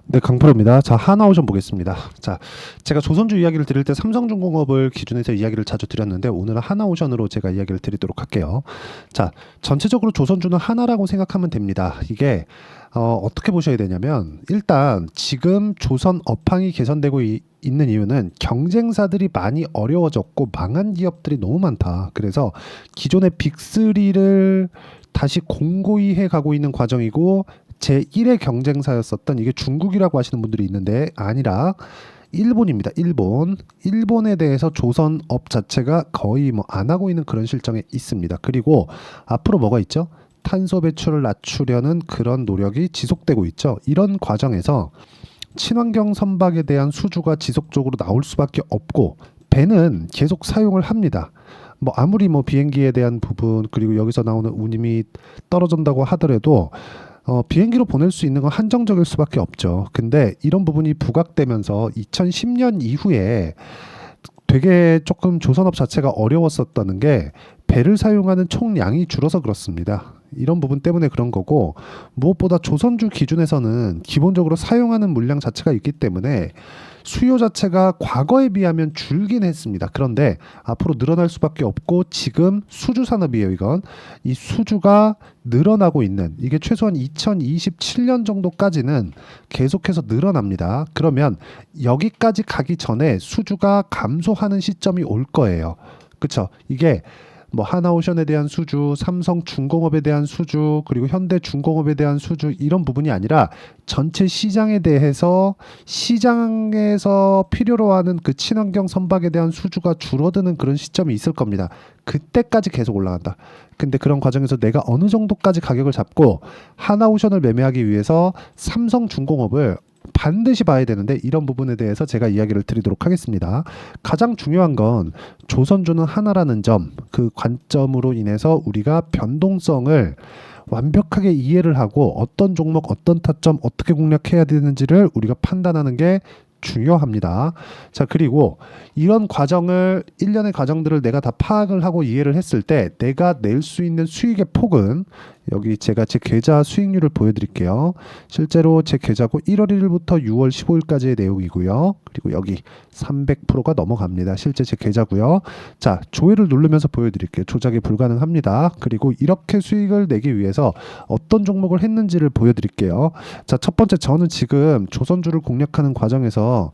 네, 강프로입니다. 자, 하나오션 보겠습니다. 자, 제가 조선주 이야기를 드릴 때 삼성중공업을 기준해서 이야기를 자주 드렸는데 오늘은 하나오션으로 제가 이야기를 드리도록 할게요. 자, 전체적으로 조선주는 하나라고 생각하면 됩니다. 이게 어떻게 보셔야 되냐면 일단 지금 조선 업황이 개선되고 있는 이유는 경쟁사들이 많이 어려워졌고 망한 기업들이 너무 많다. 그래서 기존의 빅3를 다시 공고히 해 가고 있는 과정이고 제1의 경쟁사였었던 이게 중국이라고 하시는 분들이 있는데 아니라 일본입니다. 일본에 대해서 조선업 자체가 거의 뭐 안 하고 있는 그런 실정에 있습니다. 그리고 앞으로 뭐가 있죠? 탄소 배출을 낮추려는 그런 노력이 지속되고 있죠. 이런 과정에서 친환경 선박에 대한 수주가 지속적으로 나올 수밖에 없고 배는 계속 사용을 합니다. 뭐 아무리 뭐 비행기에 대한 부분 그리고 여기서 나오는 운임이 떨어진다고 하더라도 비행기로 보낼 수 있는 건 한정적일 수밖에 없죠. 근데 이런 부분이 부각되면서 2010년 이후에 되게 조금 조선업 자체가 어려웠었다는 게 배를 사용하는 총량이 줄어서 그렇습니다. 이런 부분 때문에 그런 거고 무엇보다 조선주 기준에서는 기본적으로 사용하는 물량 자체가 있기 때문에 수요 자체가 과거에 비하면 줄긴 했습니다. 그런데 앞으로 늘어날 수밖에 없고 지금 수주 산업이에요, 이건. 이 수주가 늘어나고 있는 이게 최소한 2027년 정도까지는 계속해서 늘어납니다. 그러면 여기까지 가기 전에 수주가 감소하는 시점이 올 거예요. 그쵸? 이게 뭐 하나오션에 대한 수주, 삼성중공업에 대한 수주, 그리고 현대중공업에 대한 수주 이런 부분이 아니라 전체 시장에 대해서 시장에서 필요로 하는 그 친환경 선박에 대한 수주가 줄어드는 그런 시점이 있을 겁니다. 그때까지 계속 올라간다. 근데 그런 과정에서 내가 어느 정도까지 가격을 잡고 하나오션을 매매하기 위해서 삼성중공업을 반드시 봐야 되는데 이런 부분에 대해서 제가 이야기를 드리도록 하겠습니다. 가장 중요한 건 조선주는 하나라는 점, 그 관점으로 인해서 우리가 변동성을 완벽하게 이해를 하고 어떤 종목, 어떤 타점, 어떻게 공략해야 되는지를 우리가 판단하는 게 중요합니다. 자, 그리고 이런 과정을, 일련의 과정들을 내가 다 파악을 하고 이해를 했을 때 내가 낼 수 있는 수익의 폭은 여기 제가 제 계좌 수익률을 보여드릴게요. 실제로 제 계좌고 1월 1일부터 6월 15일까지의 내용이고요. 그리고 여기 300%가 넘어갑니다. 실제 제 계좌고요. 자, 조회를 누르면서 보여드릴게요. 조작이 불가능합니다. 그리고 이렇게 수익을 내기 위해서 어떤 종목을 했는지를 보여드릴게요. 자, 첫 번째 저는 지금 조선주를 공략하는 과정에서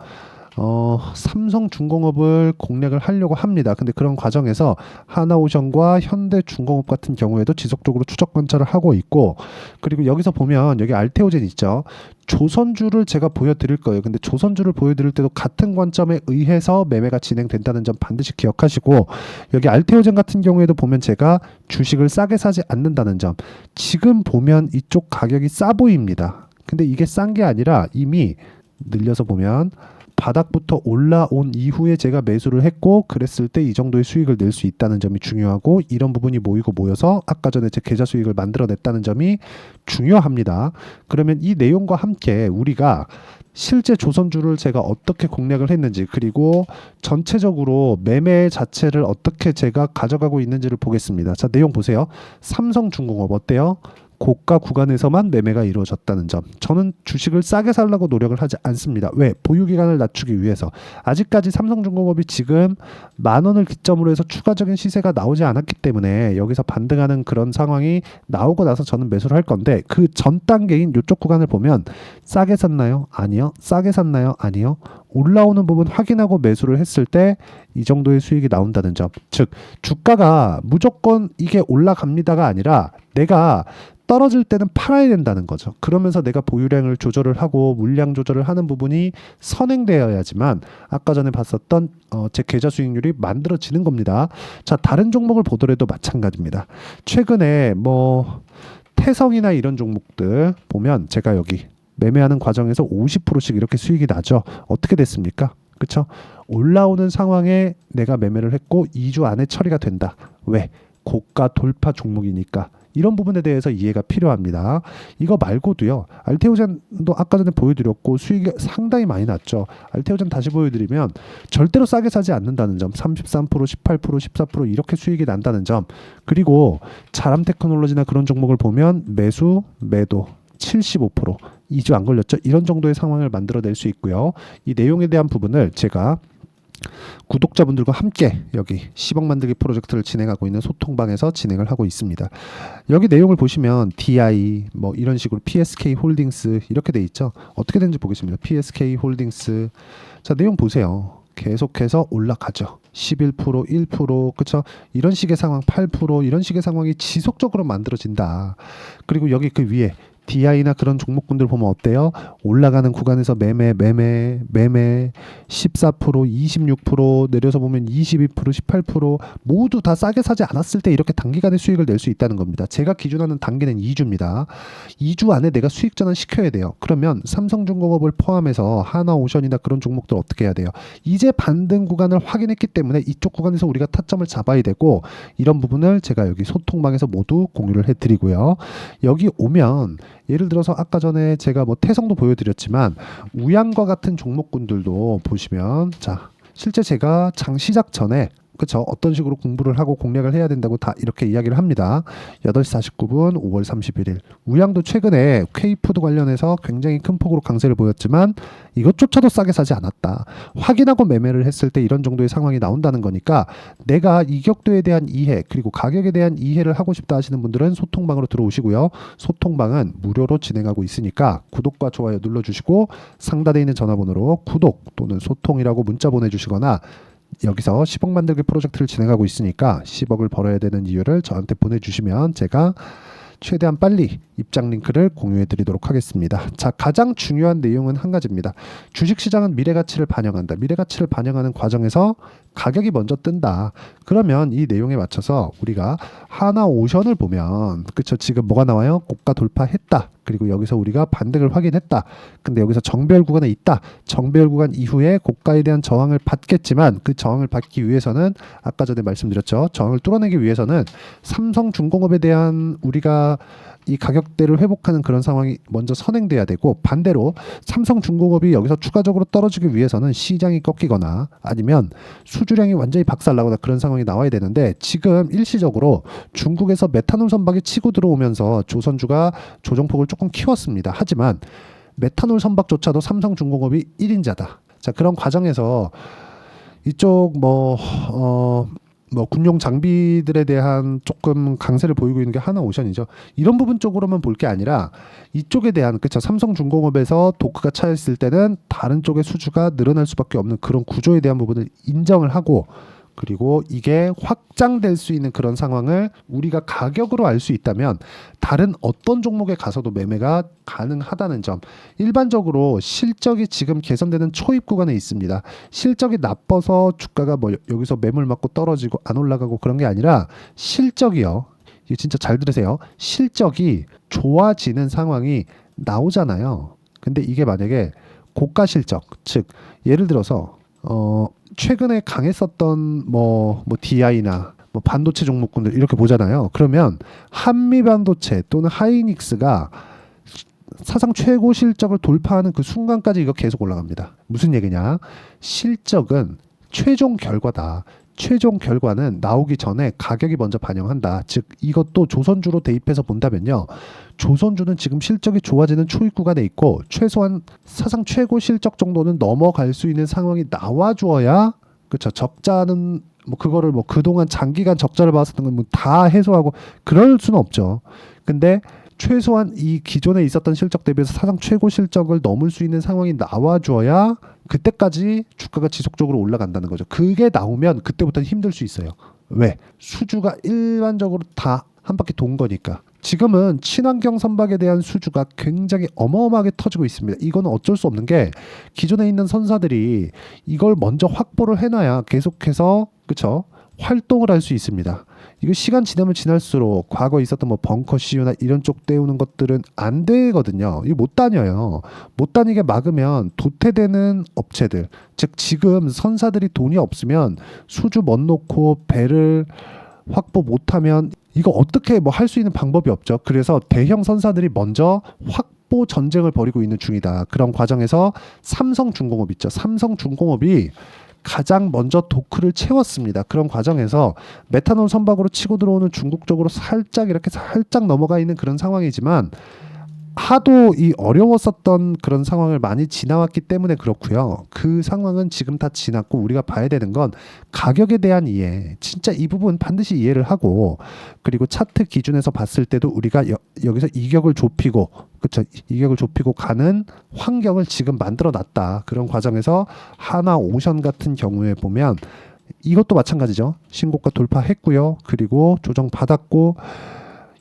삼성중공업을 공략을 하려고 합니다. 근데 그런 과정에서 하나오션과 현대중공업 같은 경우에도 지속적으로 추적 관찰을 하고 있고 그리고 여기서 보면 여기 알테오젠 있죠. 조선주를 제가 보여드릴 거예요. 근데 조선주를 보여드릴 때도 같은 관점에 의해서 매매가 진행된다는 점 반드시 기억하시고 여기 알테오젠 같은 경우에도 보면 제가 주식을 싸게 사지 않는다는 점 지금 보면 이쪽 가격이 싸 보입니다. 근데 이게 싼 게 아니라 이미 늘려서 보면 바닥부터 올라온 이후에 제가 매수를 했고 그랬을 때 이 정도의 수익을 낼 수 있다는 점이 중요하고 이런 부분이 모이고 모여서 아까 전에 제 계좌 수익을 만들어냈다는 점이 중요합니다. 그러면 이 내용과 함께 우리가 실제 조선주를 제가 어떻게 공략을 했는지 그리고 전체적으로 매매 자체를 어떻게 제가 가져가고 있는지를 보겠습니다. 자, 내용 보세요. 삼성중공업 어때요? 고가 구간에서만 매매가 이루어졌다는 점. 저는 주식을 싸게 살려고 노력을 하지 않습니다. 왜? 보유 기간을 낮추기 위해서. 아직까지 삼성중공업이 지금 10,000원을 기점으로 해서 추가적인 시세가 나오지 않았기 때문에 여기서 반등하는 그런 상황이 나오고 나서 저는 매수를 할 건데 그 전 단계인 이쪽 구간을 보면 싸게 샀나요? 아니요. 싸게 샀나요? 아니요. 올라오는 부분 확인하고 매수를 했을 때 이 정도의 수익이 나온다는 점. 즉 주가가 무조건 이게 올라갑니다가 아니라 내가 떨어질 때는 팔아야 된다는 거죠. 그러면서 내가 보유량을 조절을 하고 물량 조절을 하는 부분이 선행되어야지만 아까 전에 봤었던 제 계좌 수익률이 만들어지는 겁니다. 자, 다른 종목을 보더라도 마찬가지입니다. 최근에 뭐 태성이나 이런 종목들 보면 제가 여기 매매하는 과정에서 50%씩 이렇게 수익이 나죠. 어떻게 됐습니까? 그쵸? 올라오는 상황에 내가 매매를 했고 2주 안에 처리가 된다. 왜? 고가 돌파 종목이니까. 이런 부분에 대해서 이해가 필요합니다. 이거 말고도요. 알테오젠도 아까 전에 보여드렸고 수익이 상당히 많이 났죠. 알테오젠 다시 보여드리면 절대로 싸게 사지 않는다는 점. 33%, 18%, 14% 이렇게 수익이 난다는 점. 그리고 자람 테크놀로지나 그런 종목을 보면 매수, 매도 75%, 2주 안 걸렸죠? 이런 정도의 상황을 만들어낼 수 있고요. 이 내용에 대한 부분을 제가 구독자분들과 함께 여기 10억 만들기 프로젝트를 진행하고 있는 소통방에서 진행을 하고 있습니다. 여기 내용을 보시면 DI 뭐 이런 식으로 PSK 홀딩스 이렇게 돼 있죠. 어떻게 되는지 보겠습니다. PSK 홀딩스 자 내용 보세요. 계속해서 올라가죠. 11%, 1%, 그쵸? 이런 식의 상황, 8%, 이런 식의 상황이 지속적으로 만들어진다. 그리고 여기 그 위에 DI나 그런 종목군들 보면 어때요? 올라가는 구간에서 매매 14%, 26%, 내려서 보면 22%, 18% 모두 다 싸게 사지 않았을 때 이렇게 단기간에 수익을 낼 수 있다는 겁니다. 제가 기준하는 단기는 2주입니다. 2주 안에 내가 수익 전환 시켜야 돼요. 그러면 삼성중공업을 포함해서 하나오션이나 그런 종목들 어떻게 해야 돼요? 이제 반등 구간을 확인했기 때문에 이쪽 구간에서 우리가 타점을 잡아야 되고 이런 부분을 제가 여기 소통방에서 모두 공유를 해드리고요. 여기 오면 예를 들어서 아까 전에 제가 뭐 태성도 보여드렸지만 우양과 같은 종목군들도 보시면 자 실제 제가 장 시작 전에 그쵸 어떤 식으로 공부를 하고 공략을 해야 된다고 다 이렇게 이야기를 합니다. 8시 49분 5월 31일 우양도 최근에 K푸드 관련해서 굉장히 큰 폭으로 강세를 보였지만 이것조차도 싸게 사지 않았다. 확인하고 매매를 했을 때 이런 정도의 상황이 나온다는 거니까 내가 이격도에 대한 이해 그리고 가격에 대한 이해를 하고 싶다 하시는 분들은 소통방으로 들어오시고요. 소통방은 무료로 진행하고 있으니까 구독과 좋아요 눌러주시고 상단에 있는 전화번호로 구독 또는 소통이라고 문자 보내주시거나 여기서 10억 만들기 프로젝트를 진행하고 있으니까 10억을 벌어야 되는 이유를 저한테 보내주시면 제가 최대한 빨리 입장 링크를 공유해 드리도록 하겠습니다. 자, 가장 중요한 내용은 한 가지입니다. 주식시장은 미래가치를 반영한다. 미래가치를 반영하는 과정에서 가격이 먼저 뜬다. 그러면 이 내용에 맞춰서 우리가 하나오션을 보면 그쵸 지금 뭐가 나와요? 고가 돌파했다. 그리고 여기서 우리가 반등을 확인했다. 근데 여기서 정배열 구간에 있다. 정배열 구간 이후에 고가에 대한 저항을 받겠지만 그 저항을 받기 위해서는 아까 전에 말씀드렸죠. 저항을 뚫어내기 위해서는 삼성중공업에 대한 우리가 이 가격대를 회복하는 그런 상황이 먼저 선행돼야 되고 반대로 삼성중공업이 여기서 추가적으로 떨어지기 위해서는 시장이 꺾이거나 아니면 수주량이 완전히 박살나거나 그런 상황이 나와야 되는데 지금 일시적으로 중국에서 메탄올 선박이 치고 들어오면서 조선주가 조정폭을 조금 키웠습니다. 하지만 메탄올 선박조차도 삼성중공업이 1인자다. 자 그런 과정에서 이쪽 군용 장비들에 대한 조금 강세를 보이고 있는 게 하나오션이죠. 이런 부분 쪽으로만 볼 게 아니라 이쪽에 대한 그쵸 삼성중공업에서 도크가 차있을 때는 다른 쪽의 수주가 늘어날 수밖에 없는 그런 구조에 대한 부분을 인정을 하고 그리고 이게 확장될 수 있는 그런 상황을 우리가 가격으로 알 수 있다면 다른 어떤 종목에 가서도 매매가 가능하다는 점. 일반적으로 실적이 지금 개선되는 초입 구간에 있습니다. 실적이 나빠서 주가가 뭐 여기서 매물 맞고 떨어지고 안 올라가고 그런 게 아니라 실적이요. 이거 진짜 잘 들으세요. 실적이 좋아지는 상황이 나오잖아요. 근데 이게 만약에 고가 실적, 즉 예를 들어서 최근에 강했었던 DI나 반도체 종목군들 이렇게 보잖아요. 그러면 한미반도체 또는 하이닉스가 사상 최고 실적을 돌파하는 그 순간까지 이거 계속 올라갑니다. 무슨 얘기냐? 실적은 최종 결과다. 최종 결과는 나오기 전에 가격이 먼저 반영한다. 즉 이것도 조선주로 대입해서 본다면요. 조선주는 지금 실적이 좋아지는 초입 구간에 있고 최소한 사상 최고 실적 정도는 넘어갈 수 있는 상황이 나와주어야 그렇죠. 적자는 그거를 그동안 장기간 적자를 봤었던 건 다 해소하고 그럴 수는 없죠. 근데 최소한 이 기존에 있었던 실적 대비해서 사상 최고 실적을 넘을 수 있는 상황이 나와줘야 그때까지 주가가 지속적으로 올라간다는 거죠. 그게 나오면 그때부터는 힘들 수 있어요. 왜? 수주가 일반적으로 다 한 바퀴 돈 거니까. 지금은 친환경 선박에 대한 수주가 굉장히 어마어마하게 터지고 있습니다. 이거는 어쩔 수 없는 게 기존에 있는 선사들이 이걸 먼저 확보를 해놔야 계속해서 그쵸? 활동을 할 수 있습니다. 이거 시간 지나면 지날수록 과거에 있었던 벙커 CU나 이런 쪽 때우는 것들은 안 되거든요. 이거 못 다녀요. 못 다니게 막으면 도태되는 업체들, 즉 지금 선사들이 돈이 없으면 수주 못 놓고 배를 확보 못하면 이거 어떻게 할 수 있는 방법이 없죠. 그래서 대형 선사들이 먼저 확보 전쟁을 벌이고 있는 중이다. 그런 과정에서 삼성중공업 있죠. 삼성중공업이 가장 먼저 도크를 채웠습니다. 그런 과정에서 메탄올 선박으로 치고 들어오는 중국 쪽으로 살짝 넘어가 있는 그런 상황이지만 하도 이 어려웠었던 그런 상황을 많이 지나왔기 때문에 그렇고요. 그 상황은 지금 다 지났고 우리가 봐야 되는 건 가격에 대한 이해. 진짜 이 부분 반드시 이해를 하고 그리고 차트 기준에서 봤을 때도 우리가 여기서 이격을 좁히고 그렇죠. 이격을 좁히고 가는 환경을 지금 만들어 놨다. 그런 과정에서 하나오션 같은 경우에 보면 이것도 마찬가지죠. 신고가 돌파했고요. 그리고 조정 받았고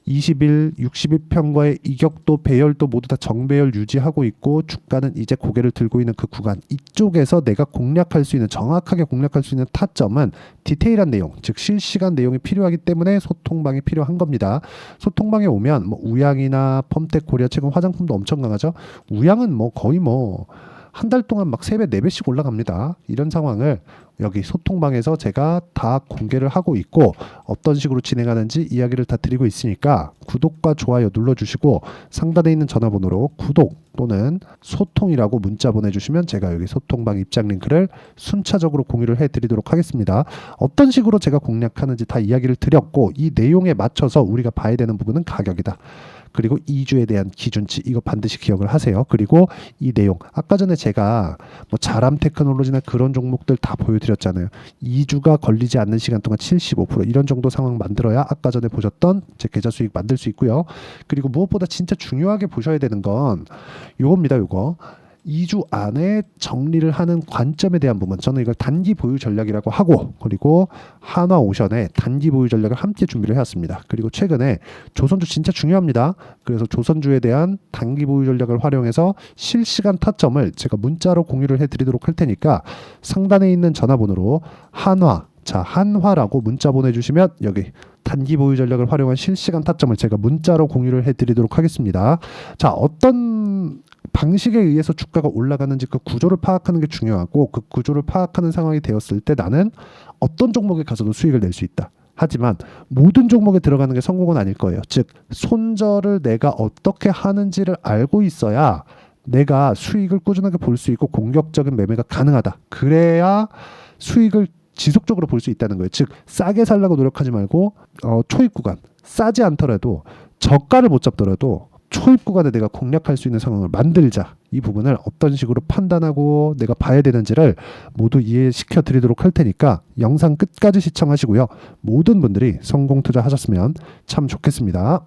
20일, 60일평과의 이격도 배열도 모두 다 정배열 유지하고 있고 주가는 이제 고개를 들고 있는 그 구간 이쪽에서 내가 공략할 수 있는 정확하게 공략할 수 있는 타점은 디테일한 내용 즉 실시간 내용이 필요하기 때문에 소통방이 필요한 겁니다. 소통방에 오면 뭐 우양이나 펌텍 코리아 최근 화장품도 엄청 강하죠. 우양은 뭐 거의 뭐 한 달 동안 막 3배, 4배씩 올라갑니다. 이런 상황을 여기 소통방에서 제가 다 공개를 하고 있고 어떤 식으로 진행하는지 이야기를 다 드리고 있으니까 구독과 좋아요 눌러주시고 상단에 있는 전화번호로 구독 또는 소통이라고 문자 보내주시면 제가 여기 소통방 입장 링크를 순차적으로 공유를 해드리도록 하겠습니다. 어떤 식으로 제가 공략하는지 다 이야기를 드렸고 이 내용에 맞춰서 우리가 봐야 되는 부분은 가격이다. 그리고 2주에 대한 기준치 이거 반드시 기억을 하세요. 그리고 이 내용 아까 전에 제가 뭐 자람 테크놀로지나 그런 종목들 다 보여드렸잖아요. 2주가 걸리지 않는 시간 동안 75% 이런 정도 상황 만들어야 아까 전에 보셨던 제 계좌 수익 만들 수 있고요. 그리고 무엇보다 진짜 중요하게 보셔야 되는 건 요겁니다. 요거 2주 안에 정리를 하는 관점에 대한 부분 저는 이걸 단기 보유 전략이라고 하고 그리고 한화오션의 단기 보유 전략을 함께 준비를 해왔습니다. 그리고 최근에 조선주 진짜 중요합니다. 그래서 조선주에 대한 단기 보유 전략을 활용해서 실시간 타점을 제가 문자로 공유를 해드리도록 할 테니까 상단에 있는 전화번호로 한화라고 문자 보내주시면 여기 단기 보유 전략을 활용한 실시간 타점을 제가 문자로 공유를 해드리도록 하겠습니다. 자, 어떤 방식에 의해서 주가가 올라가는지 그 구조를 파악하는 게 중요하고 그 구조를 파악하는 상황이 되었을 때 나는 어떤 종목에 가서도 수익을 낼 수 있다. 하지만 모든 종목에 들어가는 게 성공은 아닐 거예요. 즉 손절을 내가 어떻게 하는지를 알고 있어야 내가 수익을 꾸준하게 볼 수 있고 공격적인 매매가 가능하다. 그래야 수익을 지속적으로 볼 수 있다는 거예요. 즉 싸게 살려고 노력하지 말고 초입 구간 싸지 않더라도 저가를 못 잡더라도 초입 구간에 내가 공략할 수 있는 상황을 만들자. 이 부분을 어떤 식으로 판단하고 내가 봐야 되는지를 모두 이해시켜 드리도록 할 테니까 영상 끝까지 시청하시고요. 모든 분들이 성공 투자하셨으면 참 좋겠습니다.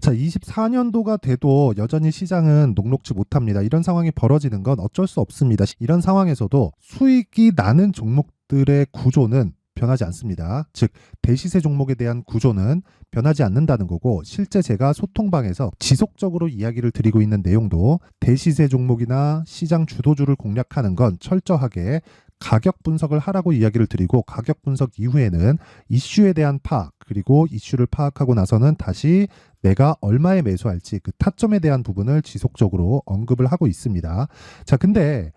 자, 24년도가 돼도 여전히 시장은 녹록지 못합니다. 이런 상황이 벌어지는 건 어쩔 수 없습니다. 이런 상황에서도 수익이 나는 종목들의 구조는 변하지 않습니다. 즉 대시세 종목에 대한 구조는 변하지 않는다는 거고 실제 제가 소통방에서 지속적으로 이야기를 드리고 있는 내용도 대시세 종목이나 시장 주도주를 공략하는 건 철저하게 가격 분석을 하라고 이야기를 드리고 가격 분석 이후에는 이슈에 대한 파악 그리고 이슈를 파악하고 나서는 다시 내가 얼마에 매수할지 그 타점에 대한 부분을 지속적으로 언급을 하고 있습니다. 자, 근데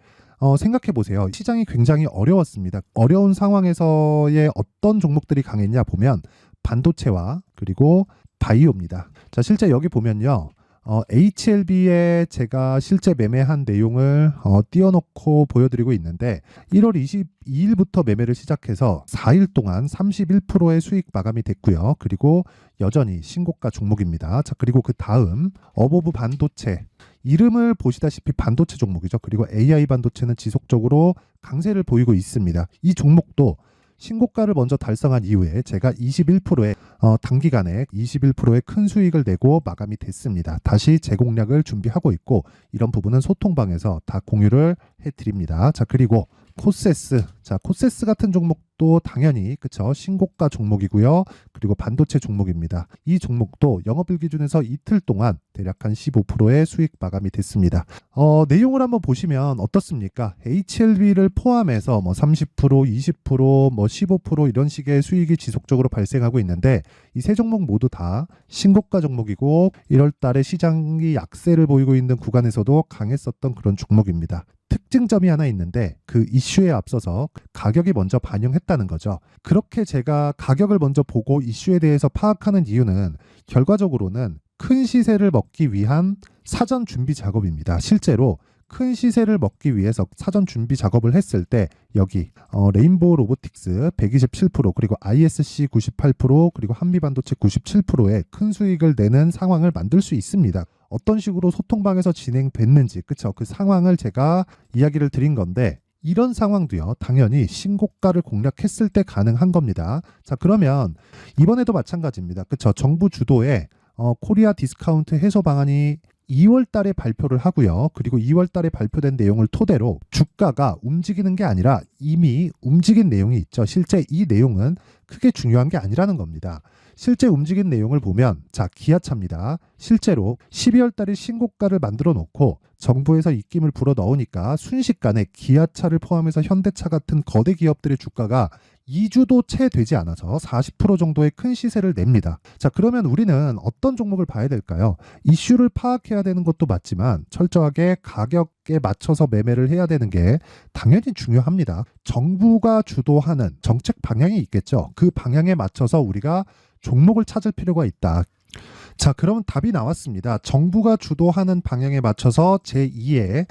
생각해 보세요. 시장이 굉장히 어려웠습니다. 어려운 상황에서의 어떤 종목들이 강했냐 보면 반도체와 그리고 바이오입니다. 자, 실제 여기 보면요. HLB에 제가 실제 매매한 내용을 띄워놓고 보여드리고 있는데 1월 22일부터 매매를 시작해서 4일 동안 31%의 수익 마감이 됐고요. 그리고 여전히 신고가 종목입니다. 자, 그리고 그 다음 어보브 반도체 이름을 보시다시피 반도체 종목이죠. 그리고 AI 반도체는 지속적으로 강세를 보이고 있습니다. 이 종목도 신고가를 먼저 달성한 이후에 제가 21%의 단기간에 21%의 큰 수익을 내고 마감이 됐습니다. 다시 재공략을 준비하고 있고 이런 부분은 소통방에서 다 공유를 해드립니다. 자, 그리고 코세스. 자, 코세스 같은 종목도 당연히 그쵸 신고가 종목이고요. 그리고 반도체 종목입니다. 이 종목도 영업일 기준에서 이틀 동안 대략 한 15%의 수익 마감이 됐습니다. 내용을 한번 보시면 어떻습니까? HLB를 포함해서 뭐 30%, 20%, 뭐 15% 이런 식의 수익이 지속적으로 발생하고 있는데 이 세 종목 모두 다 신고가 종목이고 1월 달에 시장이 약세를 보이고 있는 구간에서도 강했었던 그런 종목입니다. 특징점이 하나 있는데 그 이슈에 앞서서 가격이 먼저 반영했다는 거죠. 그렇게 제가 가격을 먼저 보고 이슈에 대해서 파악하는 이유는 결과적으로는 큰 시세를 먹기 위한 사전 준비 작업입니다. 실제로 큰 시세를 먹기 위해서 사전 준비 작업을 했을 때 여기 레인보우 로보틱스 127% 그리고 ISC 98% 그리고 한미반도체 97%의 큰 수익을 내는 상황을 만들 수 있습니다. 어떤 식으로 소통방에서 진행됐는지, 그쵸? 그 상황을 제가 이야기를 드린 건데, 이런 상황도요, 당연히 신고가를 공략했을 때 가능한 겁니다. 자, 그러면 이번에도 마찬가지입니다. 그쵸? 정부 주도의 코리아 디스카운트 해소 방안이 2월 달에 발표를 하고요. 그리고 2월 달에 발표된 내용을 토대로 주가가 움직이는 게 아니라 이미 움직인 내용이 있죠. 실제 이 내용은 크게 중요한 게 아니라는 겁니다. 실제 움직인 내용을 보면, 자, 기아차입니다. 실제로 12월 달에 신고가를 만들어 놓고 정부에서 입김을 불어 넣으니까 순식간에 기아차를 포함해서 현대차 같은 거대 기업들의 주가가 2주도 채 되지 않아서 40% 정도의 큰 시세를 냅니다. 자, 그러면 우리는 어떤 종목을 봐야 될까요? 이슈를 파악해야 되는 것도 맞지만 철저하게 가격에 맞춰서 매매를 해야 되는 게 당연히 중요합니다. 정부가 주도하는 정책 방향이 있겠죠. 그 방향에 맞춰서 우리가 종목을 찾을 필요가 있다. 자, 그러면 답이 나왔습니다. 정부가 주도하는 방향에 맞춰서 제2의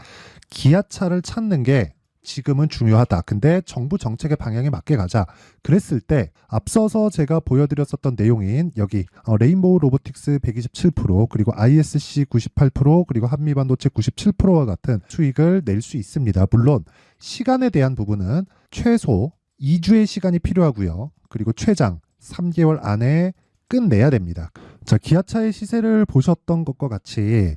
기아차를 찾는 게 지금은 중요하다. 근데 정부 정책의 방향에 맞게 가자. 그랬을 때 앞서서 제가 보여드렸었던 내용인 여기 레인보우 로보틱스 127%, 그리고 ISC 98%, 그리고 한미반도체 97%와 같은 수익을 낼 수 있습니다. 물론 시간에 대한 부분은 최소 2주의 시간이 필요하고요. 그리고 최장 3개월 안에 끝내야 됩니다. 자, 기아차의 시세를 보셨던 것과 같이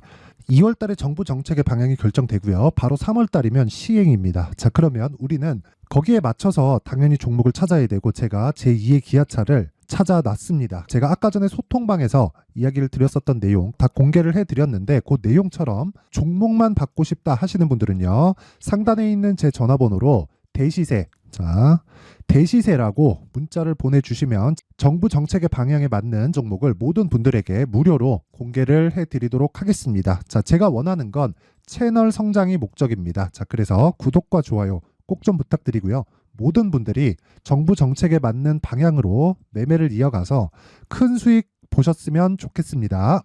2월 달에 정부 정책의 방향이 결정되고요. 바로 3월 달이면 시행입니다. 자, 그러면 우리는 거기에 맞춰서 당연히 종목을 찾아야 되고, 제가 제2의 기아차를 찾아놨습니다. 제가 아까 전에 소통방에서 이야기를 드렸었던 내용 다 공개를 해드렸는데, 그 내용처럼 종목만 받고 싶다 하시는 분들은요, 상단에 있는 제 전화번호로 대시세, 자, 대시세라고 문자를 보내주시면 정부 정책의 방향에 맞는 종목을 모든 분들에게 무료로 공개를 해드리도록 하겠습니다. 자, 제가 원하는 건 채널 성장이 목적입니다. 자, 그래서 구독과 좋아요 꼭 좀 부탁드리고요. 모든 분들이 정부 정책에 맞는 방향으로 매매를 이어가서 큰 수익 보셨으면 좋겠습니다.